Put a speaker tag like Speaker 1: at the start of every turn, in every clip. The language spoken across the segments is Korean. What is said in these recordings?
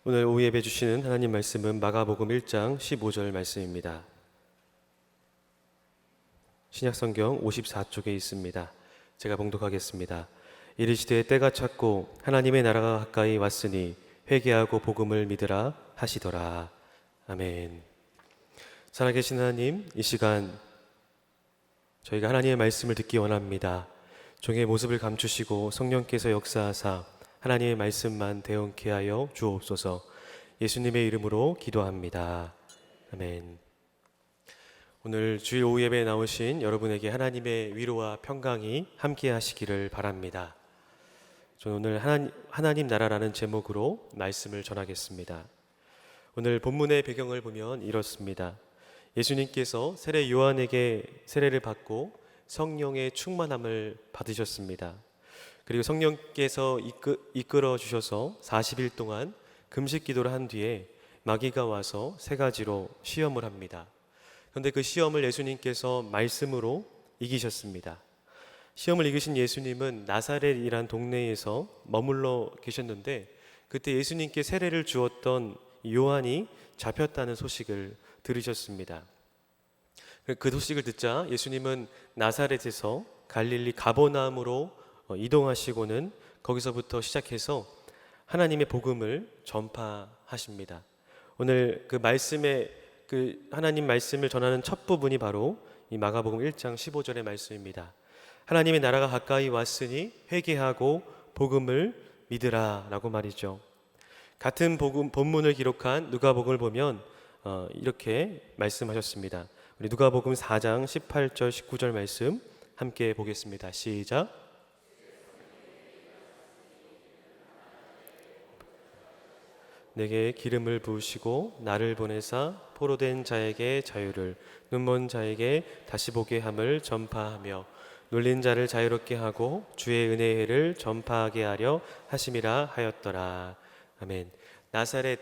Speaker 1: 오늘 오후 예배 주시는 하나님 말씀은 마가복음 1장 15절 말씀입니다. 신약성경 54쪽에 있습니다. 제가 봉독하겠습니다. 이르시되 때가 찼고 하나님의 나라가 가까이 왔으니 회개하고 복음을 믿으라 하시더라. 아멘. 살아계신 하나님, 이 시간 저희가 하나님의 말씀을 듣기 원합니다. 종의 모습을 감추시고 성령께서 역사하사 하나님의 말씀만 대언케 하여 주옵소서. 예수님의 이름으로 기도합니다. 아멘. 오늘 주일 오후 예배에 나오신 여러분에게 하나님의 위로와 평강이 함께 하시기를 바랍니다. 저는 오늘 하나님 나라라는 제목으로 말씀을 전하겠습니다. 오늘 본문의 배경을 보면 이렇습니다. 예수님께서 세례 요한에게 세례를 받고 성령의 충만함을 받으셨습니다. 그리고 성령께서 이끌어 주셔서 40일 동안 금식 기도를 한 뒤에 마귀가 와서 세 가지로 시험을 합니다. 그런데 그 시험을 예수님께서 말씀으로 이기셨습니다. 시험을 이기신 예수님은 나사렛이란 동네에서 머물러 계셨는데 그때 예수님께 세례를 주었던 요한이 잡혔다는 소식을 들으셨습니다. 그 소식을 듣자 예수님은 나사렛에서 갈릴리 가버나움으로 이동하시고는 거기서부터 시작해서 하나님의 복음을 전파하십니다. 오늘 그 하나님 말씀을 전하는 첫 부분이 바로 이 마가복음 1장 15절의 말씀입니다. 하나님의 나라가 가까이 왔으니 회개하고 복음을 믿으라 라고 말이죠. 같은 본문을 기록한 누가복음을 보면 이렇게 말씀하셨습니다. 우리 누가복음 4장 18절 19절 말씀 함께 보겠습니다. 시작. 내게 기름을 부으시고 나를 보내사 포로된 자에게 자유를, 눈먼 자에게 다시 보게 함을 전파하며 눌린 자를 자유롭게 하고 주의 은혜의 해를 전파하게 하려 하심이라 하였더라. 아멘. 나사렛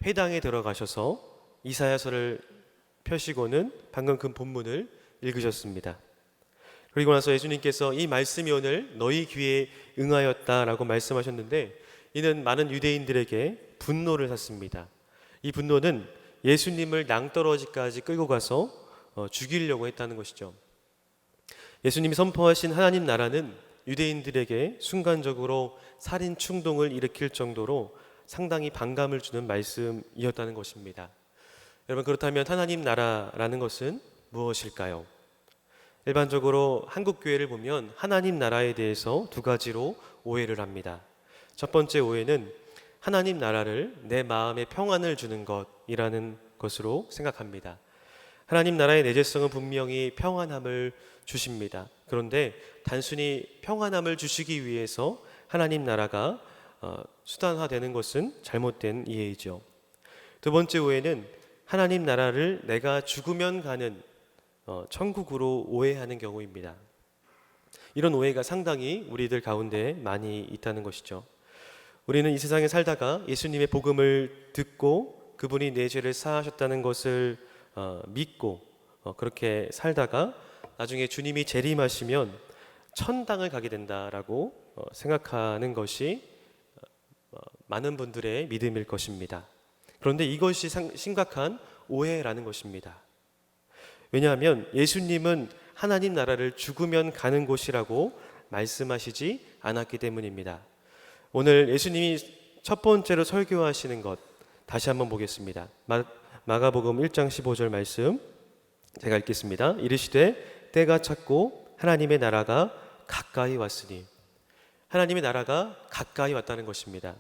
Speaker 1: 회당에 들어가셔서 이사야서를 펴시고는 방금 그 본문을 읽으셨습니다. 그리고 나서 예수님께서 이 말씀이 오늘 너희 귀에 응하였다라고 말씀하셨는데 이는 많은 유대인들에게 분노를 샀습니다. 이 분노는 예수님을 낭떠러지까지 끌고 가서 죽이려고 했다는 것이죠. 예수님이 선포하신 하나님 나라는 유대인들에게 순간적으로 살인 충동을 일으킬 정도로 상당히 반감을 주는 말씀이었다는 것입니다. 여러분, 그렇다면 하나님 나라라는 것은 무엇일까요? 일반적으로 한국 교회를 보면 하나님 나라에 대해서 두 가지로 오해를 합니다. 첫 번째 오해는 하나님 나라를 내 마음에 평안을 주는 것이라는 것으로 생각합니다. 하나님 나라의 내재성은 분명히 평안함을 주십니다. 그런데 단순히 평안함을 주시기 위해서 하나님 나라가 수단화되는 것은 잘못된 이해이죠. 두 번째 오해는 하나님 나라를 내가 죽으면 가는 천국으로 오해하는 경우입니다. 이런 오해가 상당히 우리들 가운데 많이 있다는 것이죠. 우리는 이 세상에 살다가 예수님의 복음을 듣고 그분이 내 죄를 사하셨다는 것을 믿고 그렇게 살다가 나중에 주님이 재림하시면 천당을 가게 된다라고 생각하는 것이 많은 분들의 믿음일 것입니다. 그런데 이것이 심각한 오해라는 것입니다. 왜냐하면 예수님은 하나님 나라를 죽으면 가는 곳이라고 말씀하시지 않았기 때문입니다. 오늘 예수님이 첫 번째로 설교하시는 것 다시 한번 보겠습니다. 마가복음 1장 15절 말씀 제가 읽겠습니다. 이르시되 때가 찼고 하나님의 나라가 가까이 왔으니, 하나님의 나라가 가까이 왔다는 것입니다.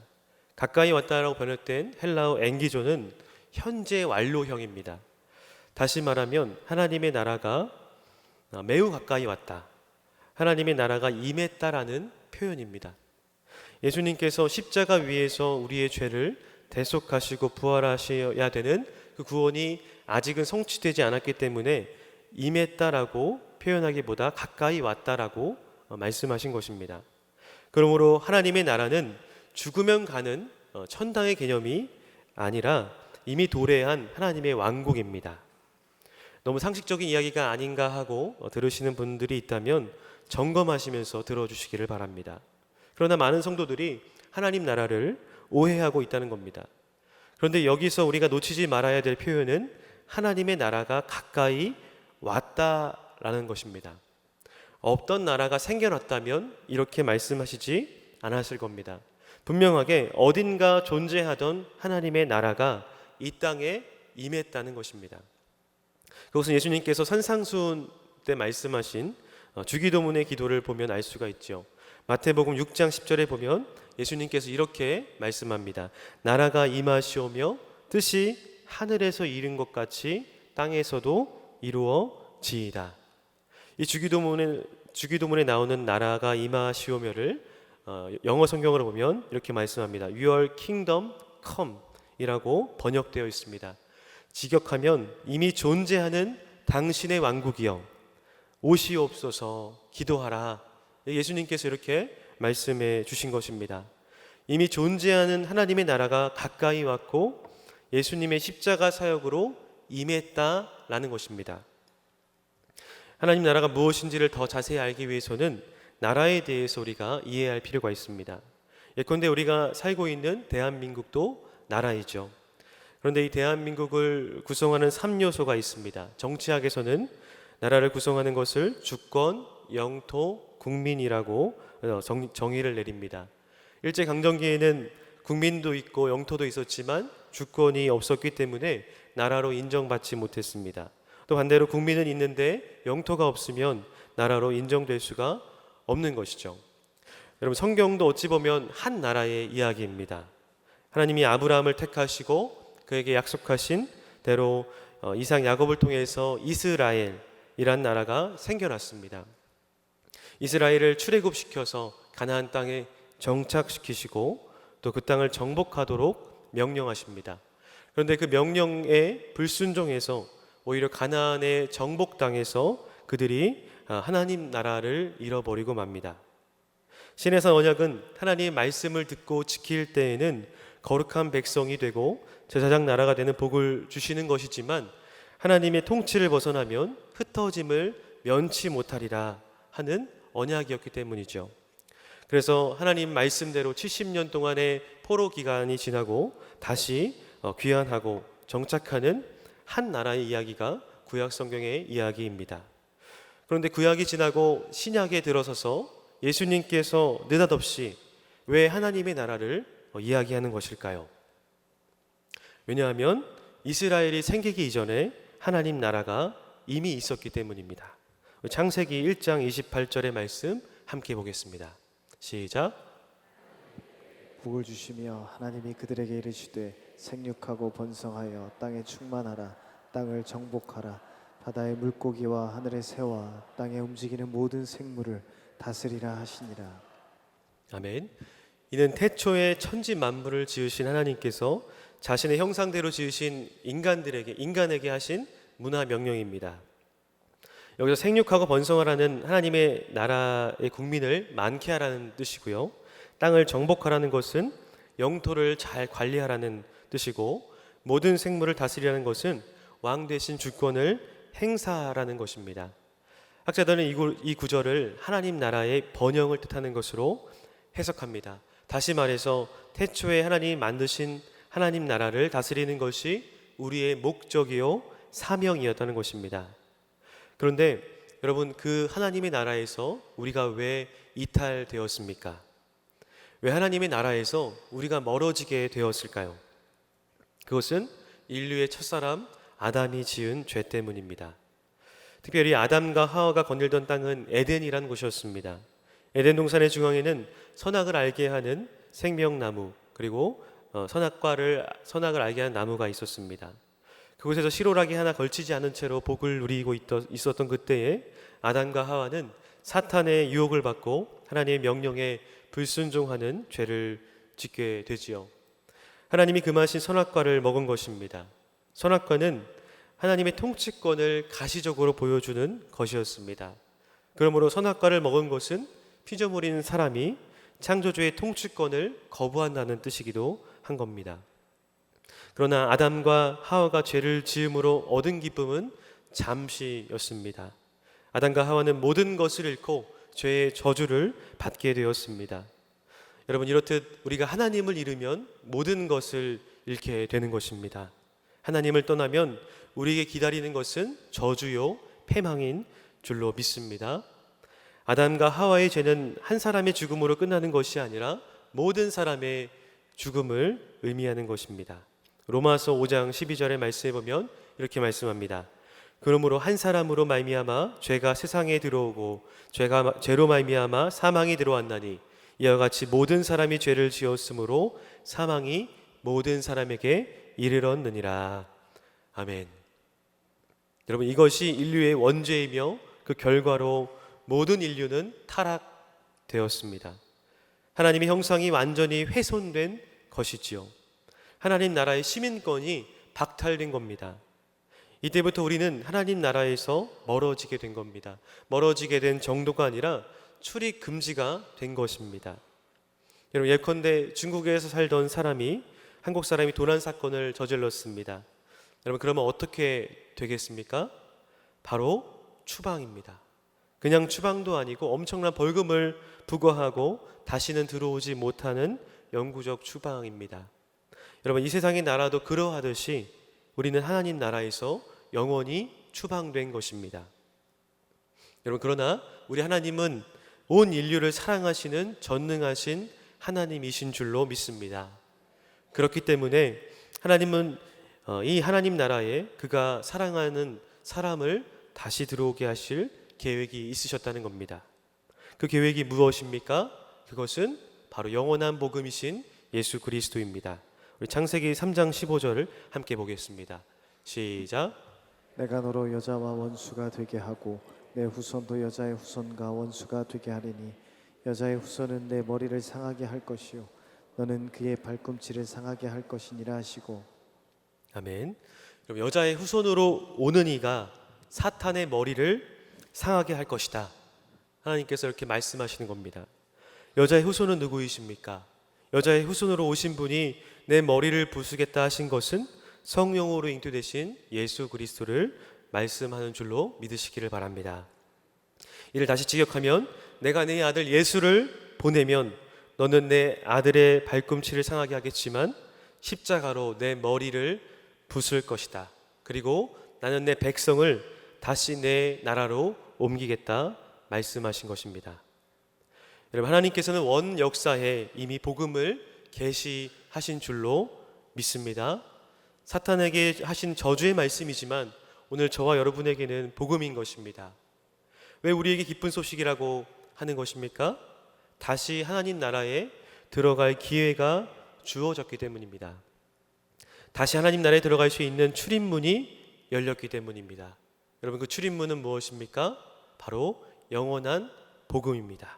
Speaker 1: 가까이 왔다라고 번역된 헬라어 엔기조는 현재 완료형입니다. 다시 말하면 하나님의 나라가 매우 가까이 왔다, 하나님의 나라가 임했다라는 표현입니다. 예수님께서 십자가 위에서 우리의 죄를 대속하시고 부활하셔야 되는 그 구원이 아직은 성취되지 않았기 때문에 임했다라고 표현하기보다 가까이 왔다라고 말씀하신 것입니다. 그러므로 하나님의 나라는 죽으면 가는 천당의 개념이 아니라 이미 도래한 하나님의 왕국입니다. 너무 상식적인 이야기가 아닌가 하고 들으시는 분들이 있다면 점검하시면서 들어주시기를 바랍니다. 그러나 많은 성도들이 하나님 나라를 오해하고 있다는 겁니다. 그런데 여기서 우리가 놓치지 말아야 될 표현은 하나님의 나라가 가까이 왔다라는 것입니다. 없던 나라가 생겨났다면 이렇게 말씀하시지 않았을 겁니다. 분명하게 어딘가 존재하던 하나님의 나라가 이 땅에 임했다는 것입니다. 그것은 예수님께서 산상수훈 때 말씀하신 주기도문의 기도를 보면 알 수가 있죠. 마태복음 6장 10절에 보면 예수님께서 이렇게 말씀합니다. 나라가 임하시오며 뜻이 하늘에서 이룬 것 같이 땅에서도 이루어지이다. 이 주기도문에 나오는 나라가 임하시오며를 영어 성경으로 보면 이렇게 말씀합니다. Your kingdom come 이라고 번역되어 있습니다. 직역하면 이미 존재하는 당신의 왕국이여 오시옵소서 기도하라. 예수님께서 이렇게 말씀해 주신 것입니다. 이미 존재하는 하나님의 나라가 가까이 왔고 예수님의 십자가 사역으로 임했다라는 것입니다. 하나님 나라가 무엇인지를 더 자세히 알기 위해서는 나라에 대해서 우리가 이해할 필요가 있습니다. 예컨대 우리가 살고 있는 대한민국도 나라이죠. 그런데 이 대한민국을 구성하는 3요소가 있습니다. 정치학에서는 나라를 구성하는 것을 주권, 영토, 국민이라고 정의를 내립니다. 일제강점기에는 국민도 있고 영토도 있었지만 주권이 없었기 때문에 나라로 인정받지 못했습니다. 또 반대로 국민은 있는데 영토가 없으면 나라로 인정될 수가 없는 것이죠. 여러분, 성경도 어찌 보면 한 나라의 이야기입니다. 하나님이 아브라함을 택하시고 그에게 약속하신 대로 이삭 야곱을 통해서 이스라엘이란 나라가 생겨났습니다. 이스라엘을 출애굽시켜서 가나안 땅에 정착시키시고 또 그 땅을 정복하도록 명령하십니다. 그런데 그 명령에 불순종해서 오히려 가나안의 정복 땅에서 그들이 하나님 나라를 잃어버리고 맙니다. 신의 언약은 하나님의 말씀을 듣고 지킬 때에는 거룩한 백성이 되고 제사장 나라가 되는 복을 주시는 것이지만 하나님의 통치를 벗어나면 흩어짐을 면치 못하리라 하는 언약이었기 때문이죠. 그래서 하나님 말씀대로 70년 동안의 포로 기간이 지나고 다시 귀환하고 정착하는 한 나라의 이야기가 구약 성경의 이야기입니다. 그런데 구약이 지나고 신약에 들어서서 예수님께서 느닷없이 왜 하나님의 나라를 이야기하는 것일까요? 왜냐하면 이스라엘이 생기기 이전에 하나님 나라가 이미 있었기 때문입니다. 창세기 1장 28절의 말씀 함께 보겠습니다. 시작.
Speaker 2: 복을 주시며 하나님이 그들에게 이르시되 생육하고 번성하여 땅에 충만하라. 땅을 정복하라. 바다의 물고기와 하늘의 새와 땅에 움직이는 모든 생물을 다스리라 하시니라.
Speaker 1: 아멘. 이는 태초에 천지 만물을 지으신 하나님께서 자신의 형상대로 지으신 인간에게 하신 문화 명령입니다. 여기서 생육하고 번성하라는 하나님의 나라의 국민을 많게 하라는 뜻이고요. 땅을 정복하라는 것은 영토를 잘 관리하라는 뜻이고, 모든 생물을 다스리라는 것은 왕 대신 주권을 행사하라는 것입니다. 학자들은 이 구절을 하나님 나라의 번영을 뜻하는 것으로 해석합니다. 다시 말해서 태초에 하나님이 만드신 하나님 나라를 다스리는 것이 우리의 목적이요 사명이었다는 것입니다. 그런데 여러분, 그 하나님의 나라에서 우리가 왜 이탈되었습니까? 왜 하나님의 나라에서 우리가 멀어지게 되었을까요? 그것은 인류의 첫사람 아담이 지은 죄 때문입니다. 특별히 아담과 하와가 거닐던 땅은 에덴이라는 곳이었습니다. 에덴 동산의 중앙에는 선악을 알게 하는 생명나무, 그리고 선악을 알게 하는 나무가 있었습니다. 그곳에서 실오라기 하나 걸치지 않은 채로 복을 누리고 있었던 그때에 아담과 하와는 사탄의 유혹을 받고 하나님의 명령에 불순종하는 죄를 짓게 되지요. 하나님이 금하신 선악과를 먹은 것입니다. 선악과는 하나님의 통치권을 가시적으로 보여주는 것이었습니다. 그러므로 선악과를 먹은 것은 피조물인 사람이 창조주의 통치권을 거부한다는 뜻이기도 한 겁니다. 그러나 아담과 하와가 죄를 지음으로 얻은 기쁨은 잠시였습니다. 아담과 하와는 모든 것을 잃고 죄의 저주를 받게 되었습니다. 여러분, 이렇듯 우리가 하나님을 잃으면 모든 것을 잃게 되는 것입니다. 하나님을 떠나면 우리에게 기다리는 것은 저주요 패망인 줄로 믿습니다. 아담과 하와의 죄는 한 사람의 죽음으로 끝나는 것이 아니라 모든 사람의 죽음을 의미하는 것입니다. 로마서 5장 12절의 말씀에 보면 이렇게 말씀합니다. 그러므로 한 사람으로 말미암아 죄가 세상에 들어오고 죄로 말미암아 사망이 들어왔나니 이와 같이 모든 사람이 죄를 지었으므로 사망이 모든 사람에게 이르렀느니라. 아멘. 여러분, 이것이 인류의 원죄이며 그 결과로 모든 인류는 타락되었습니다. 하나님의 형상이 완전히 훼손된 것이지요. 하나님 나라의 시민권이 박탈된 겁니다. 이때부터 우리는 하나님 나라에서 멀어지게 된 겁니다. 멀어지게 된 정도가 아니라 출입 금지가 된 것입니다. 여러분, 예컨대 중국에서 살던 사람이 한국 사람이 도난 사건을 저질렀습니다. 여러분, 그러면 어떻게 되겠습니까? 바로 추방입니다. 그냥 추방도 아니고 엄청난 벌금을 부과하고 다시는 들어오지 못하는 영구적 추방입니다. 여러분, 이 세상의 나라도 그러하듯이 우리는 하나님 나라에서 영원히 추방된 것입니다. 여러분, 그러나 우리 하나님은 온 인류를 사랑하시는 전능하신 하나님이신 줄로 믿습니다. 그렇기 때문에 하나님은 이 하나님 나라에 그가 사랑하는 사람을 다시 들어오게 하실 계획이 있으셨다는 겁니다. 그 계획이 무엇입니까? 그것은 바로 영원한 복음이신 예수 그리스도입니다. 우리 창세기 3장 15절을 함께 보겠습니다. 시작.
Speaker 2: 내가 너로 여자와 원수가 되게 하고 내 후손도 여자의 후손과 원수가 되게 하리니 여자의 후손은 내 머리를 상하게 할 것이요 너는 그의 발꿈치를 상하게 할 것이니라 하시고.
Speaker 1: 아멘. 그럼 여자의 후손으로 오는 이가 사탄의 머리를 상하게 할 것이다. 하나님께서 이렇게 말씀하시는 겁니다. 여자의 후손은 누구이십니까? 여자의 후손으로 오신 분이 내 머리를 부수겠다 하신 것은 성령으로 잉태되신 예수 그리스도를 말씀하는 줄로 믿으시기를 바랍니다. 이를 다시 직역하면 내가 내 아들 예수를 보내면 너는 내 아들의 발꿈치를 상하게 하겠지만 십자가로 내 머리를 부술 것이다. 그리고 나는 내 백성을 다시 내 나라로 옮기겠다 말씀하신 것입니다. 여러분, 하나님께서는 원 역사에 이미 복음을 계시하신 줄로 믿습니다. 사탄에게 하신 저주의 말씀이지만 오늘 저와 여러분에게는 복음인 것입니다. 왜 우리에게 기쁜 소식이라고 하는 것입니까? 다시 하나님 나라에 들어갈 기회가 주어졌기 때문입니다. 다시 하나님 나라에 들어갈 수 있는 출입문이 열렸기 때문입니다. 여러분, 그 출입문은 무엇입니까? 바로 영원한 복음입니다.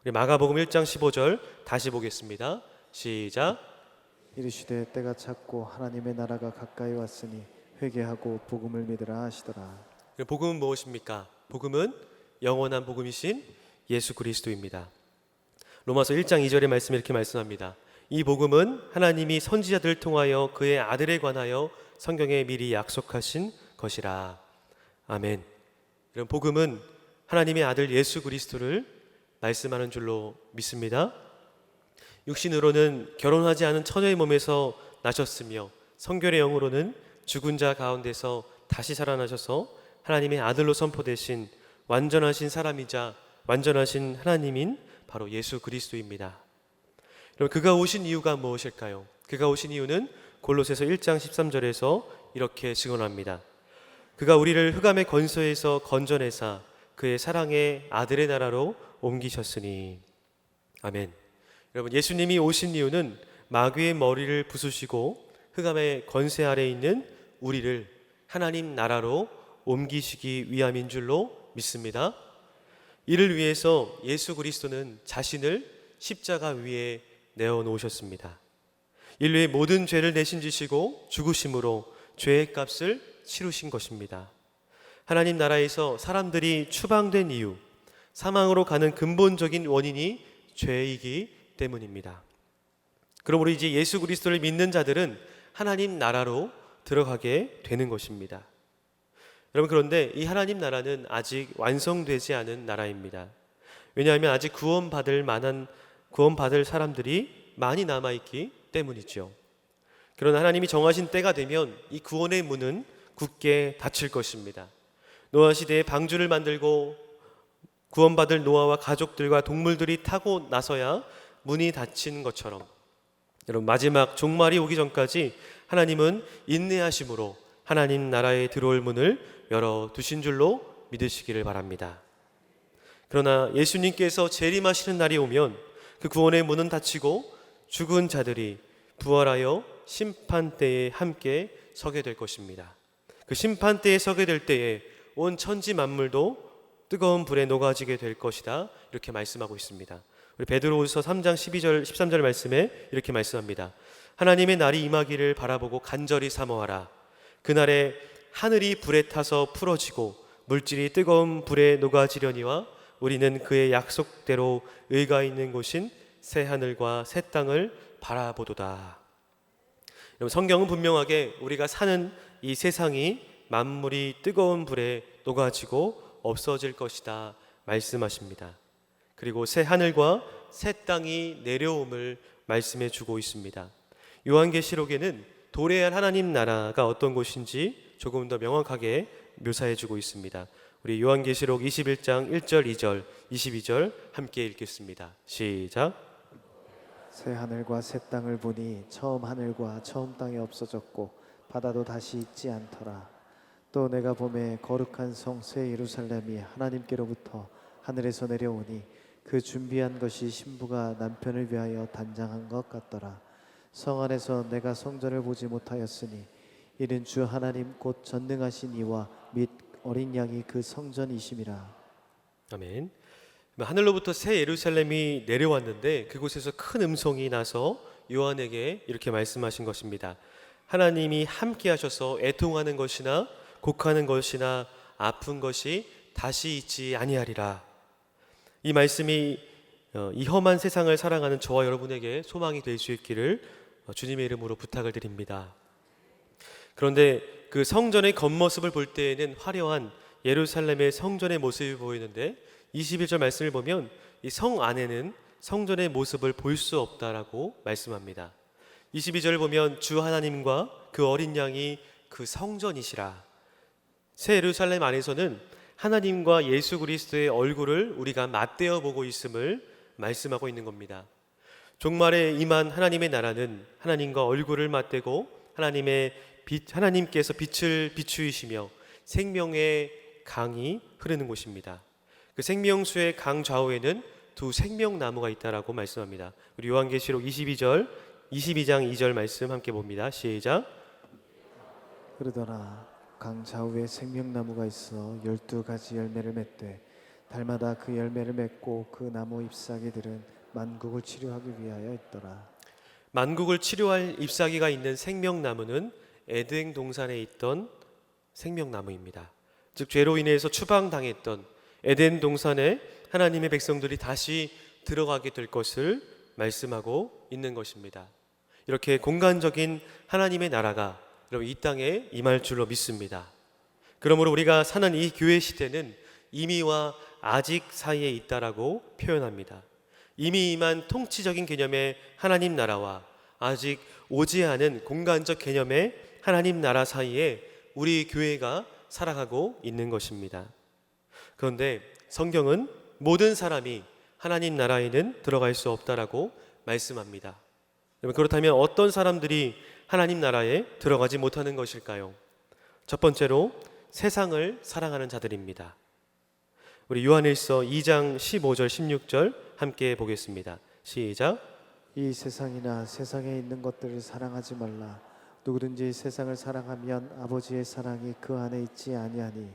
Speaker 1: 우리 마가복음 1장 15절 다시 보겠습니다. 시작.
Speaker 2: 이르시되 때가 찼고 하나님의 나라가 가까이 왔으니 회개하고 복음을 믿으라 하시더라.
Speaker 1: 복음은 무엇입니까? 복음은 영원한 복음이신 예수 그리스도입니다. 로마서 1장 2절의 말씀에 이렇게 말씀합니다. 이 복음은 하나님이 선지자들을 통하여 그의 아들에 관하여 성경에 미리 약속하신 것이라. 아멘. 이런 복음은 하나님의 아들 예수 그리스도를 말씀하는 줄로 믿습니다. 육신으로는 결혼하지 않은 처녀의 몸에서 나셨으며 성결의 영으로는 죽은 자 가운데서 다시 살아나셔서 하나님의 아들로 선포되신 완전하신 사람이자 완전하신 하나님인 바로 예수 그리스도입니다. 그럼 그가 오신 이유가 무엇일까요? 그가 오신 이유는 골로새서 1장 13절에서 이렇게 증언합니다. 그가 우리를 흑암의 권세에서 건져내사 그의 사랑의 아들의 나라로 옮기셨으니. 아멘. 여러분, 예수님이 오신 이유는 마귀의 머리를 부수시고 흑암의 권세 아래에 있는 우리를 하나님 나라로 옮기시기 위함인 줄로 믿습니다. 이를 위해서 예수 그리스도는 자신을 십자가 위에 내어놓으셨습니다. 인류의 모든 죄를 대신 지시고 죽으심으로 죄의 값을 치르신 것입니다. 하나님 나라에서 사람들이 추방된 이유, 사망으로 가는 근본적인 원인이 죄이기 때문입니다. 그러므로 이제 예수 그리스도를 믿는 자들은 하나님 나라로 들어가게 되는 것입니다. 여러분, 그런데 이 하나님 나라는 아직 완성되지 않은 나라입니다. 왜냐하면 아직 구원받을 사람들이 많이 남아있기 때문이죠. 그러나 하나님이 정하신 때가 되면 이 구원의 문은 굳게 닫힐 것입니다. 노아 시대에 방주를 만들고 구원받을 노아와 가족들과 동물들이 타고 나서야 문이 닫힌 것처럼, 여러분, 마지막 종말이 오기 전까지 하나님은 인내하심으로 하나님 나라에 들어올 문을 열어두신 줄로 믿으시기를 바랍니다. 그러나 예수님께서 재림하시는 날이 오면 그 구원의 문은 닫히고 죽은 자들이 부활하여 심판대에 함께 서게 될 것입니다. 그 심판대에 서게 될 때에 온 천지 만물도 뜨거운 불에 녹아지게 될 것이다, 이렇게 말씀하고 있습니다. 우리 베드로후서 3장 12절 13절 말씀에 이렇게 말씀합니다. 하나님의 날이 임하기를 바라보고 간절히 사모하라. 그날에 하늘이 불에 타서 풀어지고 물질이 뜨거운 불에 녹아지려니와 우리는 그의 약속대로 의가 있는 곳인 새 하늘과 새 땅을 바라보도다. 여러분, 성경은 분명하게 우리가 사는 이 세상이 만물이 뜨거운 불에 녹아지고 없어질 것이다 말씀하십니다. 그리고 새 하늘과 새 땅이 내려옴을 말씀해 주고 있습니다. 요한계시록에는 도래할 하나님 나라가 어떤 곳인지 조금 더 명확하게 묘사해 주고 있습니다. 우리 요한계시록 21장 1절, 2절, 22절 함께 읽겠습니다. 시작.
Speaker 2: 새 하늘과 새 땅을 보니 처음 하늘과 처음 땅이 없어졌고 바다도 다시 있지 않더라. 또 내가 보매 거룩한 성 새 예루살렘이 하나님께로부터 하늘에서 내려오니 그 준비한 것이 신부가 남편을 위하여 단장한 것 같더라. 성 안에서 내가 성전을 보지 못하였으니 이는 주 하나님 곧 전능하신 이와 및 어린 양이 그 성전이심이라.
Speaker 1: 아멘. 하늘로부터 새 예루살렘이 내려왔는데 그곳에서 큰 음성이 나서 요한에게 이렇게 말씀하신 것입니다. 하나님이 함께 하셔서 애통하는 것이나 곡하는 것이나 아픈 것이 다시 있지 아니하리라. 이 말씀이 이 험한 세상을 사랑하는 저와 여러분에게 소망이 될 수 있기를 주님의 이름으로 부탁을 드립니다. 그런데 그 성전의 겉모습을 볼 때에는 화려한 예루살렘의 성전의 모습이 보이는데 21절 말씀을 보면 이 성 안에는 성전의 모습을 볼 수 없다라고 말씀합니다. 22절을 보면 주 하나님과 그 어린 양이 그 성전이시라. 새 예루살렘 안에서는 하나님과 예수 그리스도의 얼굴을 우리가 맞대어 보고 있음을 말씀하고 있는 겁니다. 종말에 임한 하나님의 나라는 하나님과 얼굴을 맞대고 하나님께서 빛을 비추이시며 생명의 강이 흐르는 곳입니다. 그 생명수의 강 좌우에는 두 생명나무가 있다라고 말씀합니다. 우리 요한계시록 22장 2절 말씀 함께 봅니다. 시작.
Speaker 2: 그러더라. 강 좌우에 생명나무가 있어 12가지 열매를 맺되 달마다 그 열매를 맺고 그 나무 잎사귀들은 만국을 치료하기 위하여 있더라.
Speaker 1: 만국을 치료할 잎사귀가 있는 생명나무는 에덴 동산에 있던 생명나무입니다. 즉 죄로 인해서 추방당했던 에덴 동산에 하나님의 백성들이 다시 들어가게 될 것을 말씀하고 있는 것입니다. 이렇게 공간적인 하나님의 나라가 여러분 이 땅에 임할 줄로 믿습니다. 그러므로 우리가 사는 이 교회 시대는 이미와 아직 사이에 있다라고 표현합니다. 이미 임한 통치적인 개념의 하나님 나라와 아직 오지 않은 공간적 개념의 하나님 나라 사이에 우리 교회가 살아가고 있는 것입니다. 그런데 성경은 모든 사람이 하나님 나라에는 들어갈 수 없다라고 말씀합니다. 그렇다면 어떤 사람들이 하나님 나라에 들어가지 못하는 것일까요? 첫 번째로 세상을 사랑하는 자들입니다. 우리 요한일서 2장 15절 16절 함께 보겠습니다. 시작.
Speaker 2: 이 세상이나 세상에 있는 것들을 사랑하지 말라. 누구든지 세상을 사랑하면 아버지의 사랑이 그 안에 있지 아니하니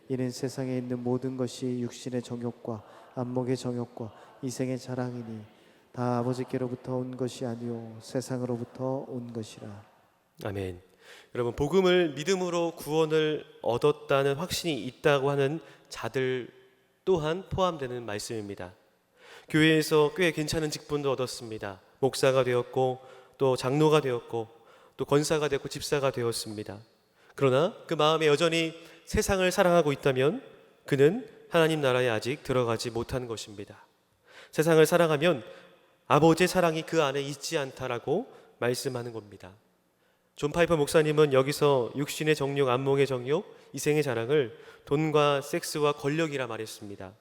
Speaker 2: 이는 세상에 있는 모든 것이 육신의 정욕과 안목의 정욕과 이생의 자랑이니 다 아버지께로부터 온 것이 아니요 세상으로부터 온 것이라.
Speaker 1: 아멘. 여러분, 복음을 믿음으로 구원을 얻었다는 확신이 있다고 하는 자들 또한 포함되는 말씀입니다. 교회에서 꽤 괜찮은 직분도 얻었습니다. 목사가 되었고 또 장로가 되었고 또 권사가 되었고 집사가 되었습니다. 그러나 그 마음에 여전히 세상을 사랑하고 있다면 그는 하나님 나라에 아직 들어가지 못한 것입니다. 세상을 사랑하면 아버지의 사랑이 그 안에 있지 않다라고 말씀하는 겁니다. 존 파이퍼 목사님은 여기서 육신의 정욕, 안목의 정욕, 이생의 자랑을 돈과 섹스와 권력이라 말했습니다.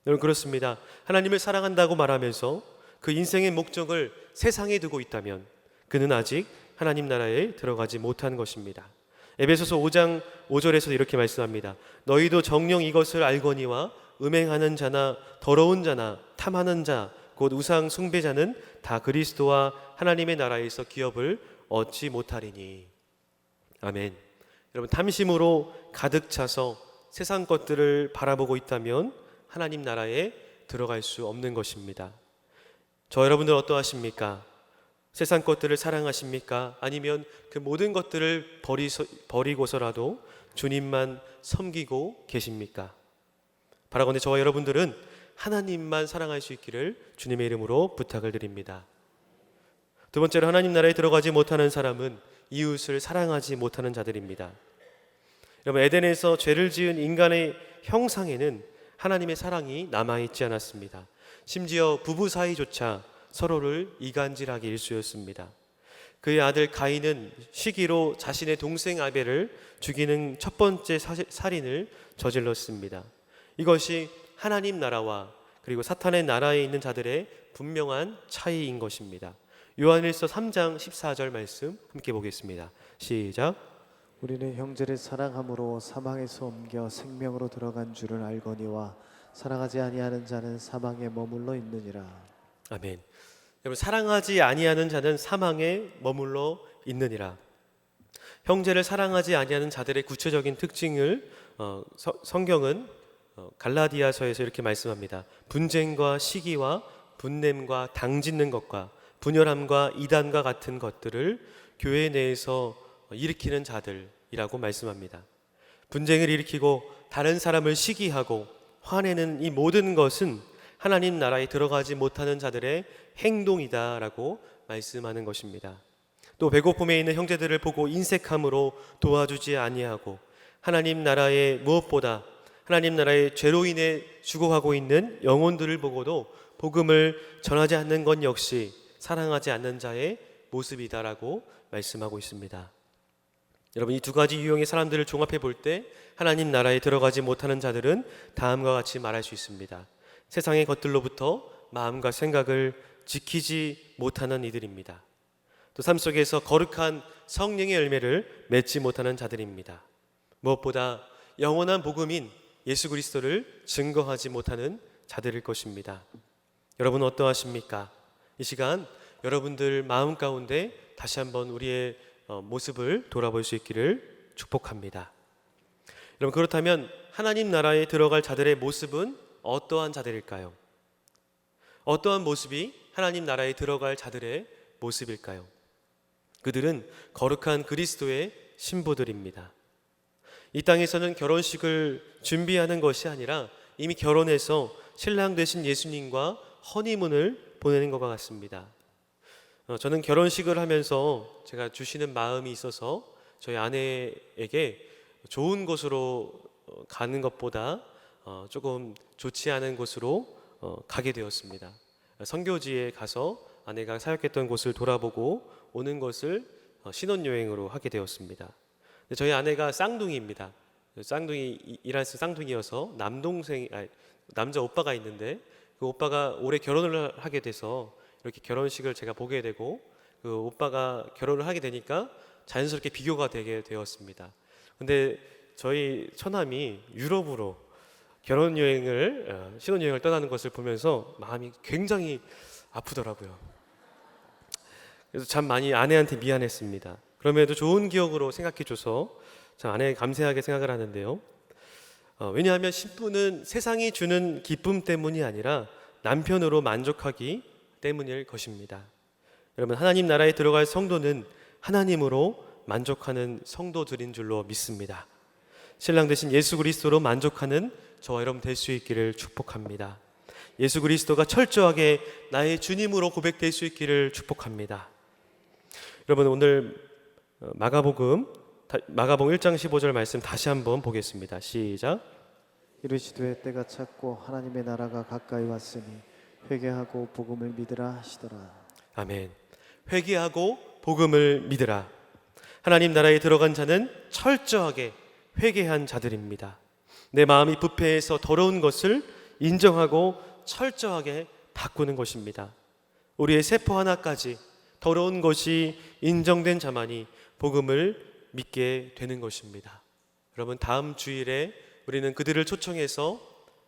Speaker 1: 여러분, 그렇습니다. 하나님을 사랑한다고 말하면서 그 인생의 목적을 세상에 두고 있다면 그는 아직 하나님 나라에 들어가지 못한 것입니다. 에베소서 5장 5절에서 이렇게 말씀합니다. 너희도 정녕 이것을 알거니와 음행하는 자나 더러운 자나 탐하는 자 곧 우상 숭배자는 다 그리스도와 하나님의 나라에서 기업을 얻지 못하리니. 아멘. 여러분, 탐심으로 가득 차서 세상 것들을 바라보고 있다면 하나님 나라에 들어갈 수 없는 것입니다. 저 여러분들 어떠하십니까? 세상 것들을 사랑하십니까? 아니면 그 모든 것들을 버리고서라도 주님만 섬기고 계십니까? 바라건대 저와 여러분들은 하나님만 사랑할 수 있기를 주님의 이름으로 부탁을 드립니다. 두 번째로, 하나님 나라에 들어가지 못하는 사람은 이웃을 사랑하지 못하는 자들입니다. 여러분, 에덴에서 죄를 지은 인간의 형상에는 하나님의 사랑이 남아있지 않았습니다. 심지어 부부 사이조차 서로를 이간질하기 일쑤였습니다. 그의 아들 가인은 시기로 자신의 동생 아벨을 죽이는 첫 번째 살인을 저질렀습니다. 이것이 하나님 나라와 그리고 사탄의 나라에 있는 자들의 분명한 차이인 것입니다. 요한일서 3장 14절 말씀 함께 보겠습니다. 시작.
Speaker 2: 우리는 형제를 사랑함으로 사망에서 옮겨 생명으로 들어간 줄을 알거니와 사랑하지 아니하는 자는 사망에 머물러 있느니라.
Speaker 1: 아멘. 여러분, 사랑하지 아니하는 자는 사망에 머물러 있느니라. 형제를 사랑하지 아니하는 자들의 구체적인 특징을 성경은 갈라디아서에서 이렇게 말씀합니다. 분쟁과 시기와 분냄과 당짓는 것과 분열함과 이단과 같은 것들을 교회 내에서 일으키는 자들이라고 말씀합니다. 분쟁을 일으키고 다른 사람을 시기하고 화내는 이 모든 것은 하나님 나라에 들어가지 못하는 자들의 행동이다라고 말씀하는 것입니다. 또 배고픔에 있는 형제들을 보고 인색함으로 도와주지 아니하고 하나님 나라에 무엇보다 하나님 나라의 죄로 인해 죽어가고 있는 영혼들을 보고도 복음을 전하지 않는 것 역시 사랑하지 않는 자의 모습이다라고 말씀하고 있습니다. 여러분, 이 두 가지 유형의 사람들을 종합해 볼 때 하나님 나라에 들어가지 못하는 자들은 다음과 같이 말할 수 있습니다. 세상의 것들로부터 마음과 생각을 지키지 못하는 이들입니다. 또 삶 속에서 거룩한 성령의 열매를 맺지 못하는 자들입니다. 무엇보다 영원한 복음인 예수 그리스도를 증거하지 못하는 자들일 것입니다. 여러분 어떠하십니까? 이 시간 여러분들 마음 가운데 다시 한번 우리의 모습을 돌아볼 수 있기를 축복합니다. 여러분, 그렇다면 하나님 나라에 들어갈 자들의 모습은 어떠한 자들일까요? 어떠한 모습이 하나님 나라에 들어갈 자들의 모습일까요? 그들은 거룩한 그리스도의 신부들입니다. 이 땅에서는 결혼식을 준비하는 것이 아니라 이미 결혼해서 신랑 되신 예수님과 허니문을 보내는 것과 같습니다. 저는 결혼식을 하면서 제가 주시는 마음이 있어서 저희 아내에게 좋은 곳으로 가는 것보다 조금 좋지 않은 곳으로 가게 되었습니다. 선교지에 가서 아내가 사역했던 곳을 돌아보고 오는 것을 신혼여행으로 하게 되었습니다. 저희 아내가 쌍둥이입니다. 쌍둥이 이란스 쌍둥이여서 남자 오빠가 있는데 그 오빠가 올해 결혼을 하게 돼서 이렇게 결혼식을 제가 보게 되고 그 오빠가 결혼을 하게 되니까 자연스럽게 비교가 되게 되었습니다. 근데 저희 처남이 유럽으로 신혼여행을 떠나는 것을 보면서 마음이 굉장히 아프더라고요. 그래서 참 많이 아내한테 미안했습니다. 그럼에도 좋은 기억으로 생각해줘서 참 아내에 감사하게 생각을 하는데요. 왜냐하면 신부는 세상이 주는 기쁨 때문이 아니라 남편으로 만족하기 때문일 것입니다. 여러분, 하나님 나라에 들어갈 성도는 하나님으로 만족하는 성도들인 줄로 믿습니다. 신랑 되신 예수 그리스도로 만족하는 저와 여러분 될 수 있기를 축복합니다. 예수 그리스도가 철저하게 나의 주님으로 고백될 수 있기를 축복합니다. 여러분, 오늘 마가복음 1장 15절 말씀 다시 한번 보겠습니다. 시작.
Speaker 2: 이르시되 때가 찼고 하나님의 나라가 가까이 왔으니 회개하고 복음을 믿으라 하시더라.
Speaker 1: 아멘. 회개하고 복음을 믿으라. 하나님 나라에 들어간 자는 철저하게 회개한 자들입니다. 내 마음이 부패해서 더러운 것을 인정하고 철저하게 바꾸는 것입니다. 우리의 세포 하나까지 더러운 것이 인정된 자만이 복음을 믿게 되는 것입니다. 여러분, 다음 주일에 우리는 그들을 초청해서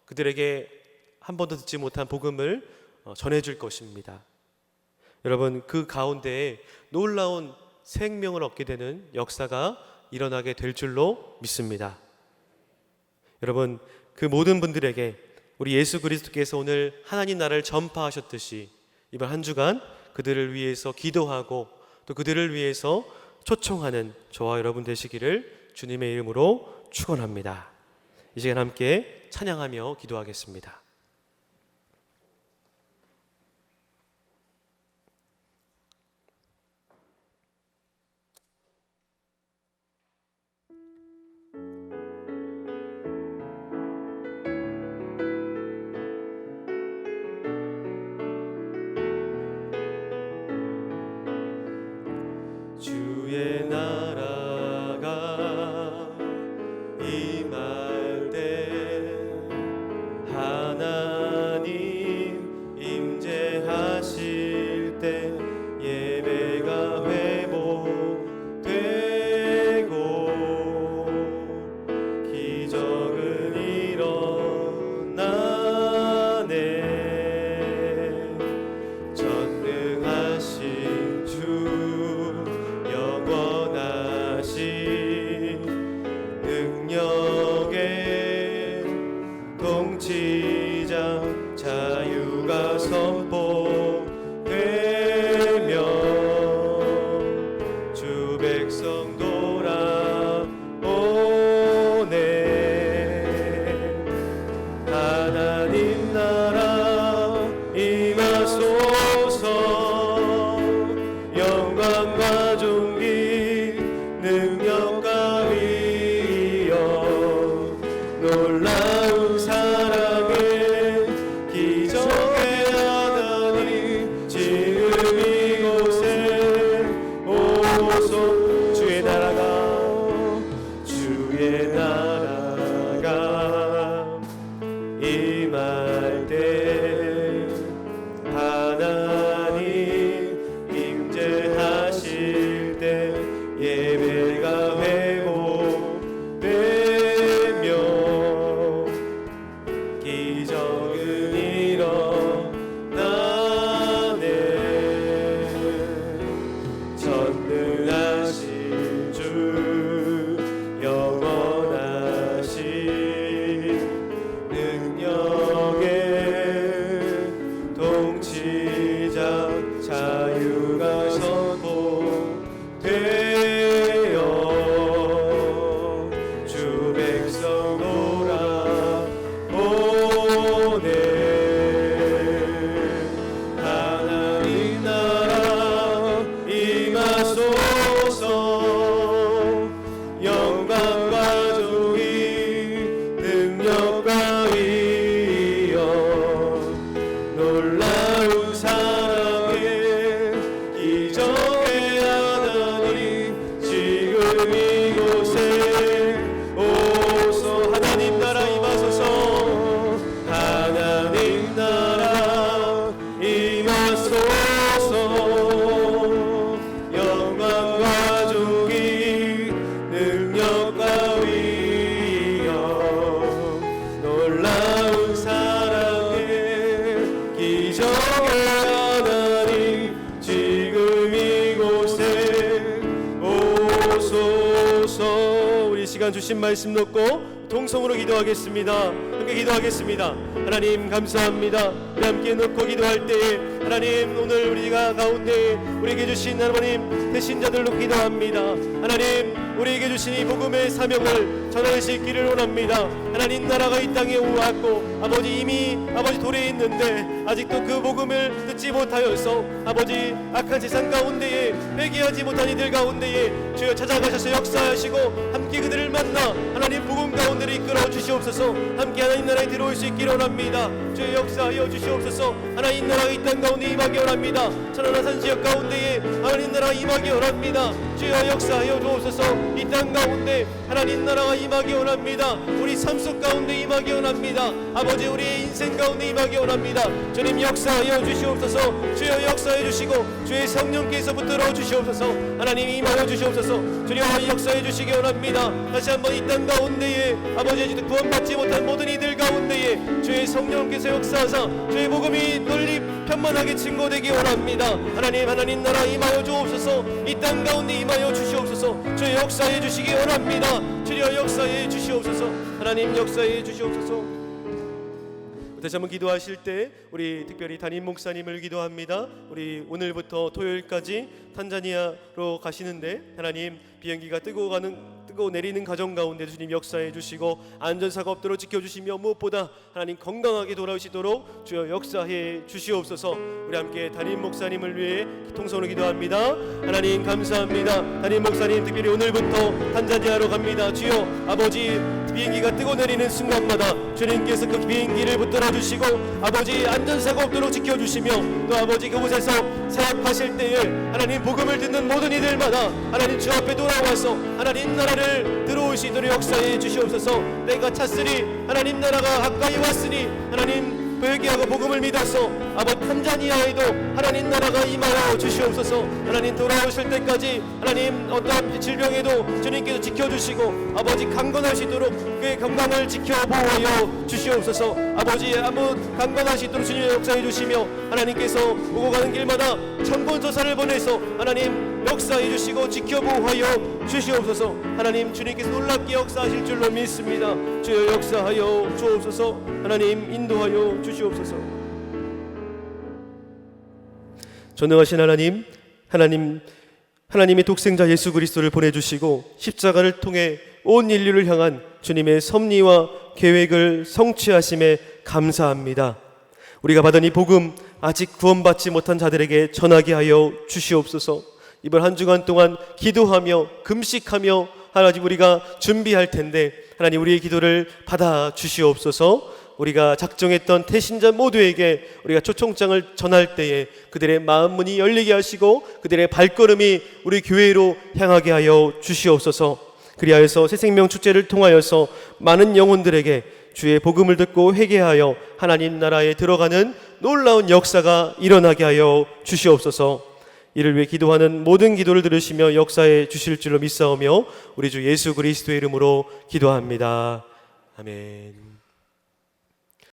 Speaker 1: 그들에게 한 번도 듣지 못한 복음을 전해줄 것입니다. 여러분, 그 가운데에 놀라운 생명을 얻게 되는 역사가 일어나게 될 줄로 믿습니다. 여러분, 그 모든 분들에게 우리 예수 그리스도께서 오늘 하나님 나라를 전파하셨듯이 이번 한 주간 그들을 위해서 기도하고 또 그들을 위해서 초청하는 저와 여러분 되시기를 주님의 이름으로 축원합니다. 이 시간 함께 찬양하며 기도하겠습니다. 주의 나라가 임할 때 하나님 임재하실 때 예배가 회복되고 기적은 일어나네. 전능하신 주 영원하신 능력의 통치자 자유가 선포되며 주 백성 돌아오네. 하나님 나라 임하소서. 영광과 존귀 능력과 위엄 놀라운 사랑의 기적의 하나님 지금 이곳에 오소. 주의 나라가 임할 때 하나님 임재하실 때 예배가 회복되며 기적은 일어나네. 전능하신 주 영원하신 능력의 통치자 자유가 선포되어 주 백성 돌아오네. 하나님 나라 임하소서. 영광과 존귀 능력과 위엄 놀라운 사랑의 기적의 하나님 지금 이곳에 오소. 하나님 나라 임하소서. 하나님 나라 임하소서. 영광과 존귀 능력과 위엄 놀라운 사랑의 기적의 하나님 지금 이곳에 오소서. 우리 시간 주신 말씀 놓고 통성으로 기도하겠습니다. 함께 기도하겠습니다. 하나님 감사합니다. 우리 함께 놓고 기도할 때에 하나님 오늘 우리가 가운데 우리에게 주신 하나님 대신자들로 기도합니다. 하나님 우리에게 주신 이 복음의 사명을 전하실 길을 원합니다. 하나님 나라가 이 땅에 왔고 아버지 이미 아버지 돌에 있는데 아직도 그 복음을 듣지 못하여서 아버지 악한 세상 가운데에 회개하지 못한 이들 가운데에 주여 찾아가셔서 역사하시고 함께 그들을 만나 하나님 복음 가운데를 이끌어 주시옵소서. 함께 하나님 나라에 들어올 수 있기를 원합니다. 주여 역사하여 주시옵소서. 주시옵소서. 하나님 나라가 이 땅 가운데 임하기 원합니다. 천안한 산 지역 가운데에 하나님 나라가 임하기 원합니다. 주여 역사하여 주옵소서. 이 땅 가운데 하나님 나라가 임하기 원합니다. 우리 삶 속 가운데 임하기 원합니다. 아버지 우리의 인생 가운데 임하기 원합니다. 주님 역사하여 주시옵소서. 주여 역사해 주시고 주의 성령께서 붙들어 주시옵소서. 하나님 임하여 주시옵소서. 주여 역사해 주시기 원합니다. 다시 한번 이 땅 가운데에 아버지 아직도 구원받지 못한 모든 이들 가운데에 주의 성령께서 역사하사 주의 복음이 널리 편만하게 증거되기 원합니다. 하나님 나라 임하여 주옵소서. 이 땅 가운데 임하여 주시옵소서. 주의 역사해 주시기 원합니다. 주여 역사해 주시옵소서. 하나님 역사해 주시옵소서. 다시 한번 기도하실 때 우리 특별히 담임 목사님을 기도합니다. 우리 오늘부터 토요일까지 탄자니아로 가시는데 하나님 비행기가 뜨고 내리는 가정 가운데 주님 역사해 주시고 안전사고 없도록 지켜주시며 무엇보다 하나님 건강하게 돌아오시도록 주여 역사해 주시옵소서. 우리 함께 담임 목사님을 위해 통성으로 기도합니다. 하나님 감사합니다. 담임 목사님 특별히 오늘부터 탄자니아로 갑니다. 주여 아버지 비행기가 뜨고 내리는 순간마다 주님께서 그 비행기를 붙들어 주시고 아버지 안전사고 없도록 지켜주시며 또 아버지 그곳에서 사역하실 때에 하나님 복음을 듣는 모든 이들마다 하나님 주 앞에 돌아와서 하나님 나라를 들어오시도록 역사해 주시옵소서. 내가 찾으리 하나님 나라가 가까이 왔으니 하나님 회개하고 복음을 믿어서 아버지 탄자니아에도 하나님 나라가 임하여 주시옵소서. 하나님 돌아오실 때까지 하나님 어떠한 질병에도 주님께서 지켜주시고 아버지 강건하시도록 그의 건강을 지켜보호하여 주시옵소서. 아버지 아무 강건하시도록 주님 역사해 주시며 하나님께서 오고 가는 길마다 천군서사를 보내서 하나님 역사해 주시고 지켜보호하여 주시옵소서. 하나님 주님께서 놀랍게 역사하실 줄로 믿습니다. 주여 역사하여 주옵소서. 하나님 인도하여 주시옵소서. 전능하신 하나님의 독생자 예수 그리스도를 보내주시고 십자가를 통해 온 인류를 향한 주님의 섭리와 계획을 성취하심에 감사합니다. 우리가 받은 이 복음 아직 구원받지 못한 자들에게 전하게 하여 주시옵소서. 이번 한 주간 동안 기도하며 금식하며 하나님 우리가 준비할 텐데 하나님 우리의 기도를 받아 주시옵소서. 우리가 작정했던 태신자 모두에게 우리가 초청장을 전할 때에 그들의 마음 문이 열리게 하시고 그들의 발걸음이 우리 교회로 향하게 하여 주시옵소서. 그리하여서 새생명 축제를 통하여서 많은 영혼들에게 주의 복음을 듣고 회개하여 하나님 나라에 들어가는 놀라운 역사가 일어나게 하여 주시옵소서. 이를 위해 기도하는 모든 기도를 들으시며 역사해 주실 줄로 믿사오며 우리 주 예수 그리스도의 이름으로 기도합니다. 아멘.